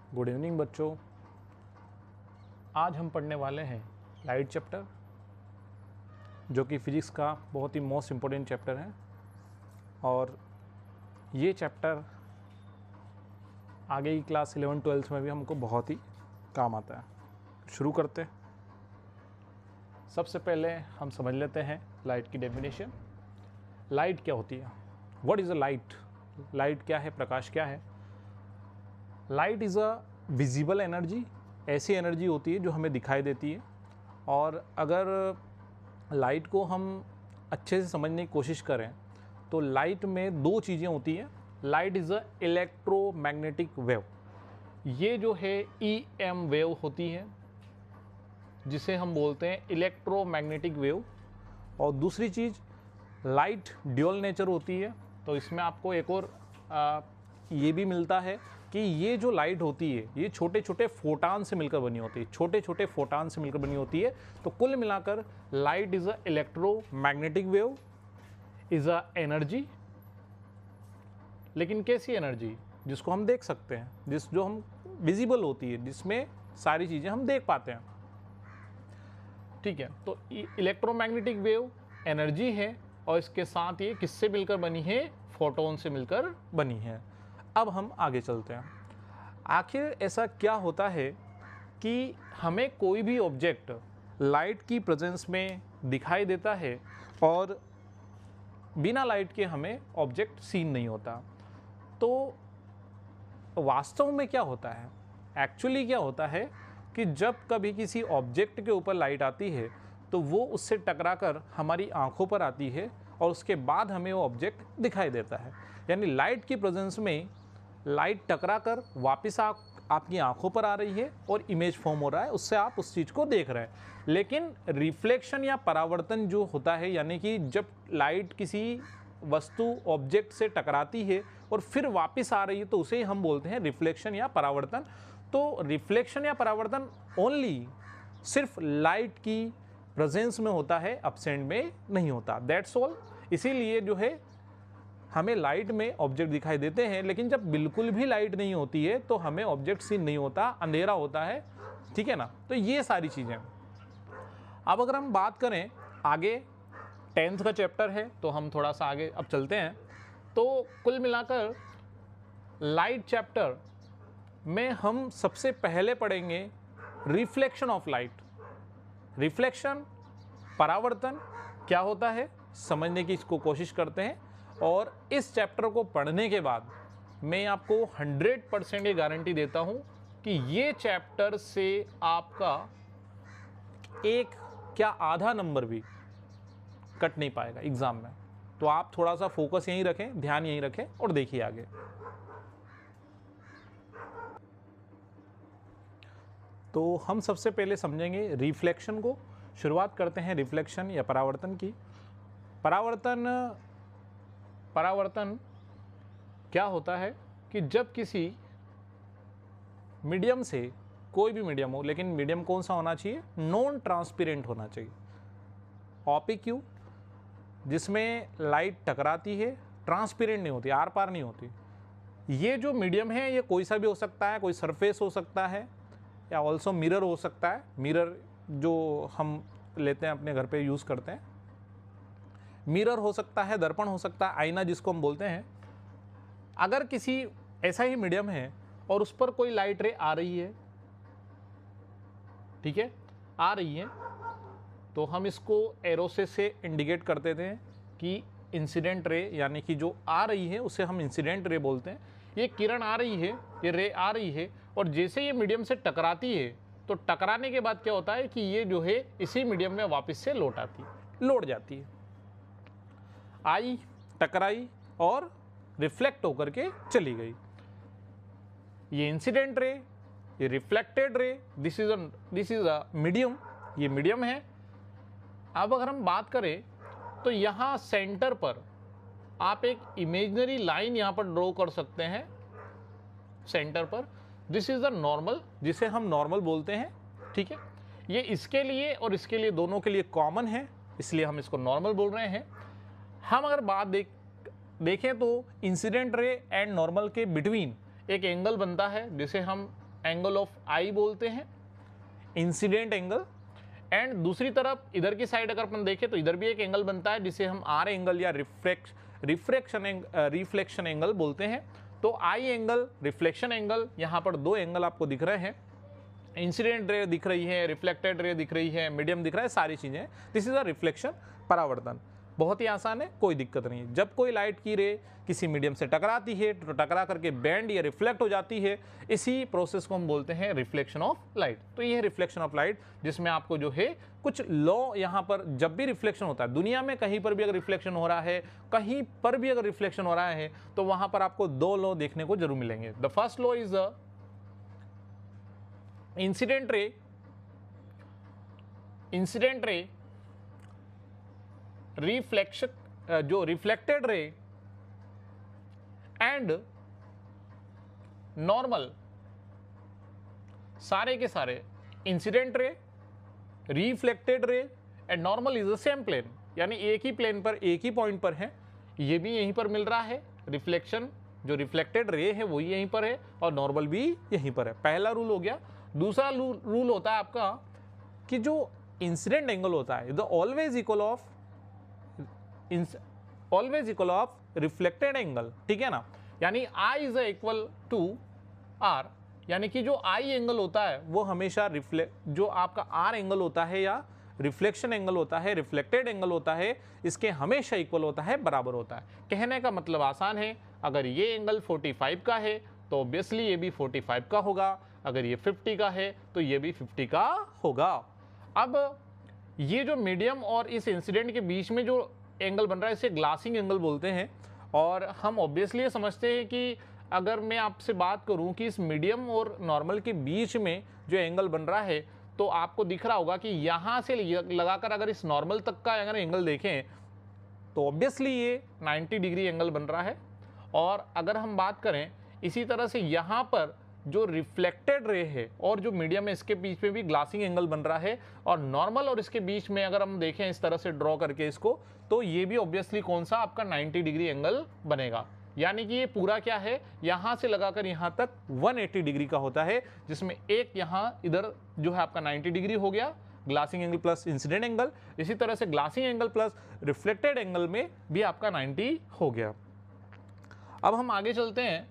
Good evening बच्चों। आज हम पढ़ने वाले हैं लाइट चैप्टर, जो कि फिजिक्स का बहुत ही मोस्ट इम्पोर्टेंट चैप्टर है। और ये चैप्टर आगे की क्लास 11-12 में भी हमको बहुत ही काम आता है। शुरू करते हैं। सबसे पहले हम समझ लेते हैं लाइट की डेफिनेशन। लाइट क्या होती है? What is a light? Light क्या है? प्रकाश क्या है? Light is a visible energy. ऐसी एनर्जी होती है जो हमें दिखाई देती है। और अगर लाइट को हम अच्छे से समझने की कोशिश करें तो लाइट में दो चीज़ें होती हैं। Light is a electromagnetic wave. ये जो है EM वेव होती है, जिसे हम बोलते हैं इलेक्ट्रोमैग्नेटिक वेव। और दूसरी चीज़ लाइट ड्यूअल नेचर होती है। तो इसमें आपको एक और ये भी मिलता है कि ये जो लाइट होती है ये छोटे छोटे फोटान से मिलकर बनी होती है, छोटे छोटे फोटान से मिलकर बनी होती है। तो कुल मिलाकर light is a electromagnetic wave, is a energy. लेकिन कैसी एनर्जी? जिसको हम देख सकते हैं, जो हम विजिबल होती है, जिसमें सारी चीज़ें हम देख पाते हैं। ठीक है, तो इलेक्ट्रोमैग्नेटिक वेव एनर्जी है और इसके साथ ये किससे मिलकर बनी है? फोटोन से मिलकर बनी है। अब हम आगे चलते हैं। आखिर ऐसा क्या होता है कि हमें कोई भी ऑब्जेक्ट लाइट की प्रेजेंस में दिखाई देता है और बिना लाइट के हमें ऑब्जेक्ट सीन नहीं होता। तो वास्तव में क्या होता है? एक्चुअली क्या होता है कि जब कभी किसी ऑब्जेक्ट के ऊपर लाइट आती है तो वो उससे टकराकर हमारी आंखों पर आती है और उसके बाद हमें वो ऑब्जेक्ट दिखाई देता है। यानी लाइट की प्रेजेंस में लाइट टकराकर वापस आपकी आंखों पर आ रही है और इमेज फॉर्म हो रहा है, उससे आप उस चीज़ को देख रहे हैं। लेकिन रिफ्लेक्शन या परावर्तन जो होता है, यानी कि जब लाइट किसी वस्तु ऑब्जेक्ट से टकराती है और फिर वापस आ रही है, तो उसे हम बोलते हैं रिफ्लेक्शन या परावर्तन। तो रिफ्लेक्शन या परावर्तन ओनली सिर्फ लाइट की प्रेजेंस में होता है, एब्सेंट में नहीं होता। That's all. इसीलिए जो है हमें लाइट में ऑब्जेक्ट दिखाई देते हैं, लेकिन जब बिल्कुल भी लाइट नहीं होती है तो हमें ऑब्जेक्ट सीन नहीं होता, अंधेरा होता है। ठीक है ना? तो ये सारी चीज़ें। अब अगर हम बात करें आगे, 10th का चैप्टर है तो हम थोड़ा सा आगे अब चलते हैं। तो कुल मिलाकर लाइट चैप्टर में हम सबसे पहले पढ़ेंगे रिफ्लेक्शन ऑफ लाइट। रिफ्लेक्शन, परावर्तन क्या होता है समझने की इसको कोशिश करते हैं। और इस चैप्टर को पढ़ने के बाद मैं आपको 100% ये गारंटी देता हूं कि ये चैप्टर से आपका एक क्या आधा नंबर भी कट नहीं पाएगा एग्जाम में। तो आप थोड़ा सा फोकस यहीं रखें, ध्यान यहीं रखें और देखिए आगे। तो हम सबसे पहले समझेंगे रिफ्लेक्शन को। शुरुआत करते हैं रिफ्लेक्शन या परावर्तन की। परावर्तन क्या होता है कि जब किसी मीडियम से, कोई भी मीडियम हो, लेकिन मीडियम कौन सा होना चाहिए? नॉन ट्रांसपेरेंट होना चाहिए। ऑपिक्यू, जिसमें लाइट टकराती है, ट्रांसपेरेंट नहीं होती, आर पार नहीं होती। ये जो मीडियम है ये कोई सा भी हो सकता है, कोई सरफेस हो सकता है या ऑल्सो मिरर हो सकता है। मिरर जो हम लेते हैं अपने घर पे यूज़ करते हैं, मिरर हो सकता है, दर्पण हो सकता है, आईना जिसको हम बोलते हैं। अगर किसी ऐसा ही मीडियम है और उस पर कोई लाइट रे आ रही है, ठीक है, आ रही है, तो हम इसको एरो से इंडिकेट करते थे कि इंसिडेंट रे, यानी कि जो आ रही है उसे हम इंसिडेंट रे बोलते हैं। ये किरण आ रही है, ये रे आ रही है, और जैसे ये मीडियम से टकराती है तो टकराने के बाद क्या होता है कि ये जो है इसी मीडियम में वापस से लौट जाती है। आई, टकराई और रिफ्लेक्ट होकर के चली गई। ये इंसिडेंट रे, ये reflected ray, this is a medium. ये मीडियम है। अब अगर हम बात करें तो यहां सेंटर पर आप एक इमेजिनरी लाइन यहां पर ड्रॉ कर सकते हैं सेंटर पर। दिस इज द नॉर्मल, जिसे हम नॉर्मल बोलते हैं। ठीक है, ये इसके लिए और इसके लिए, दोनों के लिए कॉमन है, इसलिए हम इसको नॉर्मल बोल रहे हैं। हम अगर बात देखें तो इंसिडेंट रे एंड नॉर्मल के बिटवीन एक एंगल बनता है, जिसे हम एंगल ऑफ आई बोलते हैं, इंसिडेंट एंगल। एंड दूसरी तरफ इधर की साइड अगर अपन देखें तो इधर भी एक एंगल बनता है जिसे हम आर एंगल या रिफ्लेक्शन एंगल बोलते हैं। तो आई एंगल, रिफ्लेक्शन एंगल, यहाँ पर दो एंगल आपको दिख रहे हैं, इंसिडेंट रे दिख रही है, रिफ्लेक्टेड रे दिख रही है, मीडियम दिख रहा है, सारी चीजें। दिस इज अ रिफ्लेक्शन, परावर्तन। बहुत ही आसान है, कोई दिक्कत नहीं है। जब कोई लाइट की रे किसी मीडियम से टकराती है तो टकरा करके बैंड या रिफ्लेक्ट हो जाती है, इसी प्रोसेस को हम बोलते हैं रिफ्लेक्शन ऑफ लाइट। तो ये है रिफ्लेक्शन ऑफ लाइट, जिसमें आपको जो है कुछ लॉ यहाँ पर जब भी रिफ्लेक्शन होता है दुनिया में, कहीं पर भी अगर रिफ्लेक्शन हो रहा है, कहीं पर भी अगर रिफ्लेक्शन हो रहा है, तो वहां पर आपको दो लॉ देखने को जरूर मिलेंगे। The first law is incident ray reflection, जो रिफ्लेक्टेड रे एंड नॉर्मल, सारे के सारे incident ray, reflected ray and normal is the same plane, यानी एक ही प्लेन पर, एक ही पॉइंट पर है। ये भी यहीं पर मिल रहा है, रिफ्लेक्शन जो रिफ्लेक्टेड रे है वही यहीं पर है और नॉर्मल भी यहीं पर है। पहला रूल हो गया। दूसरा रूल होता है आपका कि जो इंसिडेंट एंगल होता है the always equal of reflected angle, ठीक है ना। यानी I is equal to are, यानी कि जो आई एंगल होता है वो हमेशा जो आपका आर एंगल होता है या रिफ्लेक्शन एंगल होता है, रिफ्लेक्टेड एंगल होता है, इसके हमेशा इक्वल होता है, बराबर होता है। कहने का मतलब आसान है, अगर ये एंगल 45 का है तो ऑब्वियसली ये भी 45 का होगा, अगर ये 50 का है तो ये भी 50 का होगा। अब ये जो मीडियम और इस इंसिडेंट के बीच में जो एंगल बन रहा है इसे ग्लासिंग एंगल बोलते हैं। और हम ऑब्वियसली ये समझते हैं कि अगर मैं आपसे बात करूं कि इस मीडियम और नॉर्मल के बीच में जो एंगल बन रहा है, तो आपको दिख रहा होगा कि यहाँ से लगाकर अगर इस नॉर्मल तक का अगर एंगल देखें तो ऑब्वियसली ये 90 डिग्री एंगल बन रहा है। और अगर हम बात करें इसी तरह से यहाँ पर जो रिफ्लेक्टेड रे है और जो मीडियम है इसके बीच में भी ग्लासिंग एंगल बन रहा है, और नॉर्मल और इसके बीच में अगर हम देखें इस तरह से ड्रॉ करके इसको, तो ये भी ऑब्वियसली कौन सा आपका 90 डिग्री एंगल बनेगा। यानी कि ये पूरा क्या है, यहां से लगाकर यहां तक 180 डिग्री का होता है, जिसमें एक यहां इधर जो है आपका 90 डिग्री हो गया, ग्लासिंग एंगल प्लस इंसिडेंट एंगल। इसी तरह से ग्लासिंग एंगल प्लस रिफ्लेक्टेड एंगल में भी आपका 90 हो गया। अब हम आगे चलते हैं,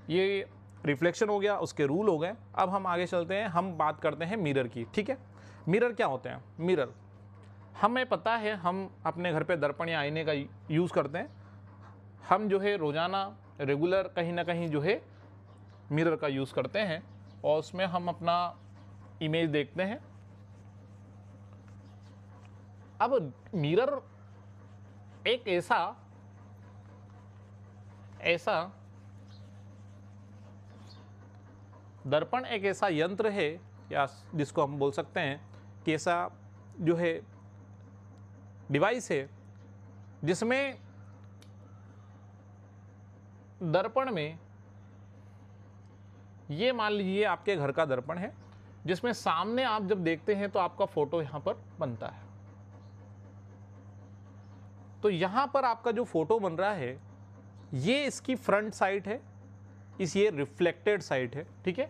ये रिफ्लेक्शन हो गया, उसके रूल हो गए। अब हम आगे चलते हैं, हम बात करते हैं मिरर की, ठीक है। मिरर क्या होते हैं? मिरर हमें पता है, हम अपने घर पे दर्पण या आईने का यूज़ करते हैं। हम जो है रोज़ाना रेगुलर कहीं ना कहीं जो है मिरर का यूज़ करते हैं और उसमें हम अपना इमेज देखते हैं। अब मिरर एक ऐसा दर्पण एक ऐसा यंत्र है, या जिसको हम बोल सकते हैं कि ऐसा जो है डिवाइस है जिसमें दर्पण में, ये मान लीजिए आपके घर का दर्पण है, जिसमें सामने आप जब देखते हैं तो आपका फोटो यहां पर बनता है। तो यहां पर आपका जो फोटो बन रहा है ये इसकी फ्रंट साइड है, ये रिफ्लेक्टेड साइड है, ठीक है।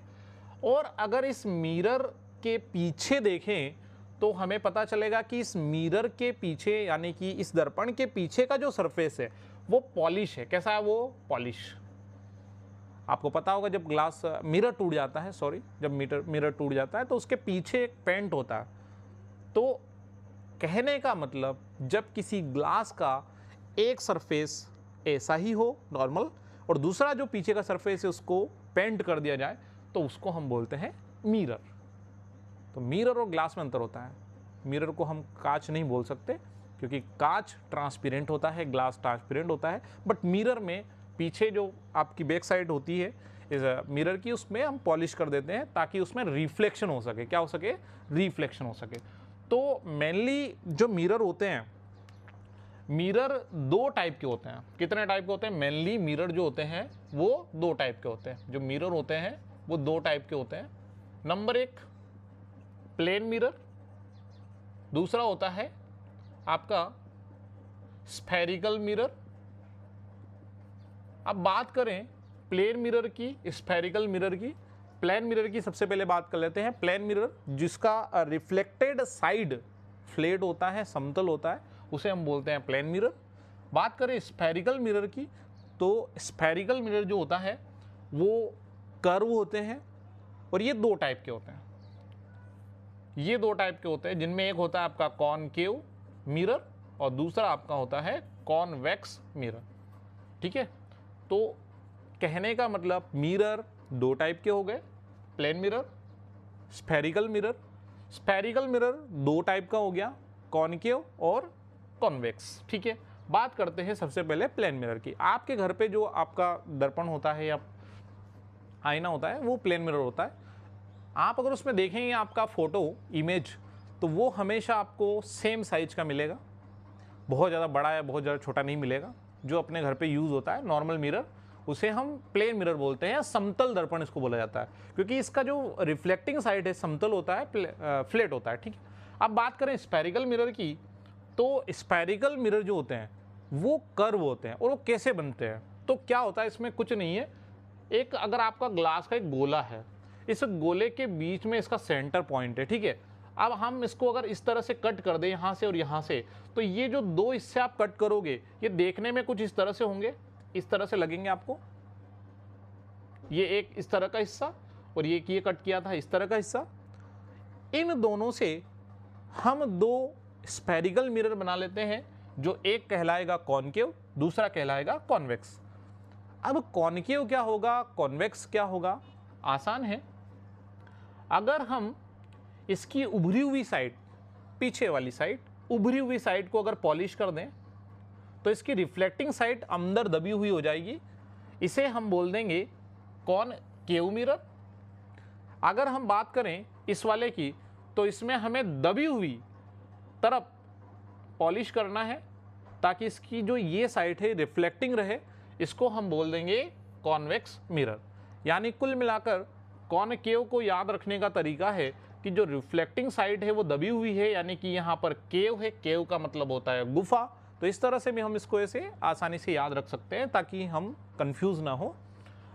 और अगर इस मिरर के पीछे देखें तो हमें पता चलेगा कि इस मिरर के पीछे, यानी कि इस दर्पण के पीछे का जो सरफेस है वो पॉलिश है। कैसा है वो? पॉलिश। आपको पता होगा जब मिरर टूट जाता है, जब मिरर टूट जाता है तो उसके पीछे एक पेंट होता है। तो कहने का मतलब जब किसी ग्लास का एक सरफेस ऐसा ही हो नॉर्मल, और दूसरा जो पीछे का सरफेस है उसको पेंट कर दिया जाए, तो उसको हम बोलते हैं मिरर। तो मिरर और ग्लास में अंतर होता है। मिरर को हम कांच नहीं बोल सकते क्योंकि कांच ट्रांसपेरेंट होता है, ग्लास ट्रांसपेरेंट होता है। बट मिरर में पीछे जो आपकी बैक साइड होती है इस मिरर की, उसमें हम पॉलिश कर देते हैं ताकि उसमें रिफ्लेक्शन हो सके। क्या हो सके? रिफ्लेक्शन हो सके। तो मेनली जो मिरर होते हैं, मिरर दो टाइप के होते हैं। कितने टाइप के होते हैं? मेनली मिरर जो होते हैं वो दो टाइप के होते हैं। जो मिरर होते हैं वो दो टाइप के होते हैं। नंबर एक प्लेन मिरर, दूसरा होता है आपका स्फेरिकल मिरर। अब बात करें प्लेन मिरर की, स्फेरिकल मिरर की, प्लेन मिरर की सबसे पहले बात कर लेते हैं। प्लेन मिरर जिसका रिफ्लेक्टेड साइड फ्लैट होता है, समतल होता है, उसे हम बोलते हैं प्लेन मिरर। बात करें स्फेरिकल मिरर की, तो स्फेरिकल मिरर जो होता है वो कर्व होते हैं, और ये दो टाइप के होते हैं। ये दो टाइप के होते हैं, जिनमें एक होता है आपका कॉनकेव मिरर और दूसरा आपका होता है कॉन्वेक्स मिरर। ठीक है, तो कहने का मतलब मिरर दो टाइप के हो गए, plane mirror, spherical mirror. Spherical mirror दो टाइप का हो गया, कॉनकेव और कॉन्वेक्स। ठीक है, बात करते हैं सबसे पहले प्लेन मिरर की। आपके घर पे जो आपका दर्पण होता है या आईना होता है वो प्लेन मिरर होता है। आप अगर उसमें देखेंगे आपका फोटो इमेज, तो वो हमेशा आपको सेम साइज का मिलेगा, बहुत ज़्यादा बड़ा या बहुत ज़्यादा छोटा नहीं मिलेगा। जो अपने घर पे यूज़ होता है नॉर्मल मिरर, उसे हम प्लेन मिरर बोलते हैं, या समतल दर्पण इसको बोला जाता है, क्योंकि इसका जो रिफ्लेक्टिंग साइड है समतल होता है, फ्लैट होता है। ठीक है, अब बात करें स्फेरिकल मिरर की, तो स्फेरिकल मिरर जो होते हैं वो कर्व होते हैं। और वो कैसे बनते हैं, तो क्या होता है, इसमें कुछ नहीं है। एक अगर आपका ग्लास का एक गोला है, इस गोले के बीच में इसका सेंटर पॉइंट है। ठीक है, अब हम इसको अगर इस तरह से कट कर दें यहाँ से और यहाँ से, तो ये जो दो हिस्से आप कट करोगे ये देखने में कुछ इस तरह से होंगे, इस तरह से लगेंगे आपको। ये एक इस तरह का हिस्सा और ये कट किया था इस तरह का हिस्सा। इन दोनों से हम दो स्फेरिकल मिरर बना लेते हैं, जो एक कहलाएगा कॉनकेव, दूसरा कहलाएगा कॉन्वेक्स। अब कॉनकेव क्या होगा, कॉन्वेक्स क्या होगा, आसान है। अगर हम इसकी उभरी हुई साइड, पीछे वाली साइड, उभरी हुई साइड को अगर पॉलिश कर दें, तो इसकी रिफ्लेक्टिंग साइड अंदर दबी हुई हो जाएगी। इसे हम बोल देंगे कॉनकेव मिरर। अगर हम बात करें इस वाले की, तो इसमें हमें दबी हुई तरफ पॉलिश करना है, ताकि इसकी जो ये साइड है रिफ्लेक्टिंग रहे। इसको हम बोल देंगे कॉन्वेक्स मिरर। यानी कुल मिलाकर कॉनकेव को याद रखने का तरीका है कि जो रिफ्लेक्टिंग साइड है वो दबी हुई है, यानी कि यहाँ पर केव है, केव का मतलब होता है गुफा। तो इस तरह से भी हम इसको ऐसे आसानी से याद रख सकते हैं, ताकि हम कंफ्यूज ना हो।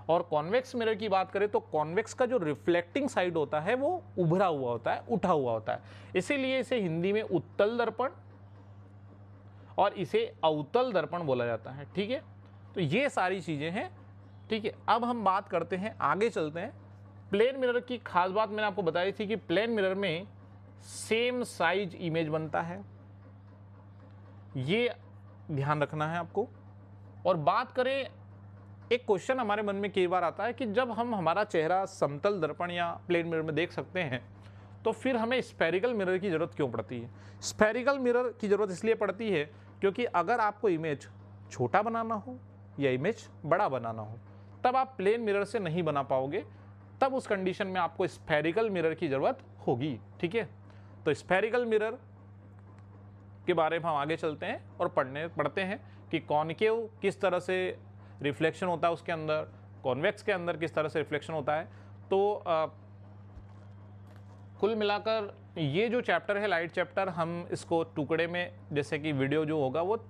और कॉन्वेक्स मिरर की बात करें, तो कॉन्वेक्स का जो रिफ्लेक्टिंग साइड होता है वो उभरा हुआ होता है, उठा हुआ होता है। इसीलिए इसे हिंदी में उत्तल दर्पण और इसे अवतल दर्पण बोला जाता है। ठीक है, तो ये सारी चीज़ें हैं। ठीक है, अब हम बात करते हैं, आगे चलते हैं। प्लेन मिरर की खास बात मैंने आपको बताई थी कि प्लेन मिरर में सेम साइज इमेज बनता है, ये ध्यान रखना है आपको। और बात करें, एक क्वेश्चन हमारे मन में कई बार आता है कि जब हम हमारा चेहरा समतल दर्पण या प्लेन मिरर में देख सकते हैं, तो फिर हमें स्फेरिकल मिरर की ज़रूरत क्यों पड़ती है। स्फेरिकल मिरर की ज़रूरत इसलिए पड़ती है क्योंकि अगर आपको इमेज छोटा बनाना हो या इमेज बड़ा बनाना हो, तब आप प्लेन मिरर से नहीं बना पाओगे। तब उस कंडीशन में आपको स्फेरिकल मिरर की ज़रूरत होगी। ठीक है, तो स्फेरिकल मिरर के बारे में हम आगे चलते हैं और पढ़ते हैं कि कॉनकेव किस तरह से रिफ्लेक्शन होता है उसके अंदर, कॉन्वेक्स के अंदर किस तरह से रिफ्लेक्शन होता है। तो कुल मिलाकर ये जो चैप्टर है, लाइट चैप्टर, हम इसको टुकड़े में, जैसे कि वीडियो जो होगा वो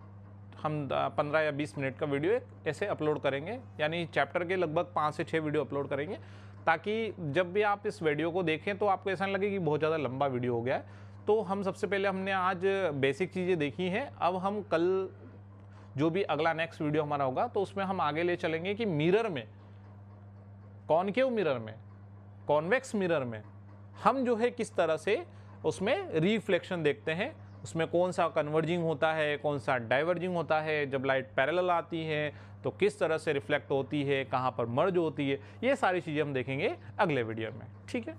हम 15 या 20 मिनट का वीडियो ऐसे अपलोड करेंगे, यानी चैप्टर के लगभग 5 से 6 वीडियो अपलोड करेंगे, ताकि जब भी आप इस वीडियो को देखें तो आपको ऐसा नहीं लगे कि बहुत ज़्यादा लंबा वीडियो हो गया है। तो हम सबसे पहले हमने आज बेसिक चीज़ें देखी हैं। अब हम कल जो भी अगला नेक्स्ट वीडियो हमारा होगा, तो उसमें हम आगे ले चलेंगे कि मिरर में, कॉनकेव मिरर में, कॉन्वेक्स मिरर में हम जो है किस तरह से उसमें रिफ्लेक्शन देखते हैं, उसमें कौन सा कन्वर्जिंग होता है, कौन सा डाइवर्जिंग होता है, जब लाइट पैरेलल आती है तो किस तरह से रिफ्लेक्ट होती है, कहाँ पर मर्ज होती है, ये सारी चीज़ें हम देखेंगे अगले वीडियो में। ठीक है।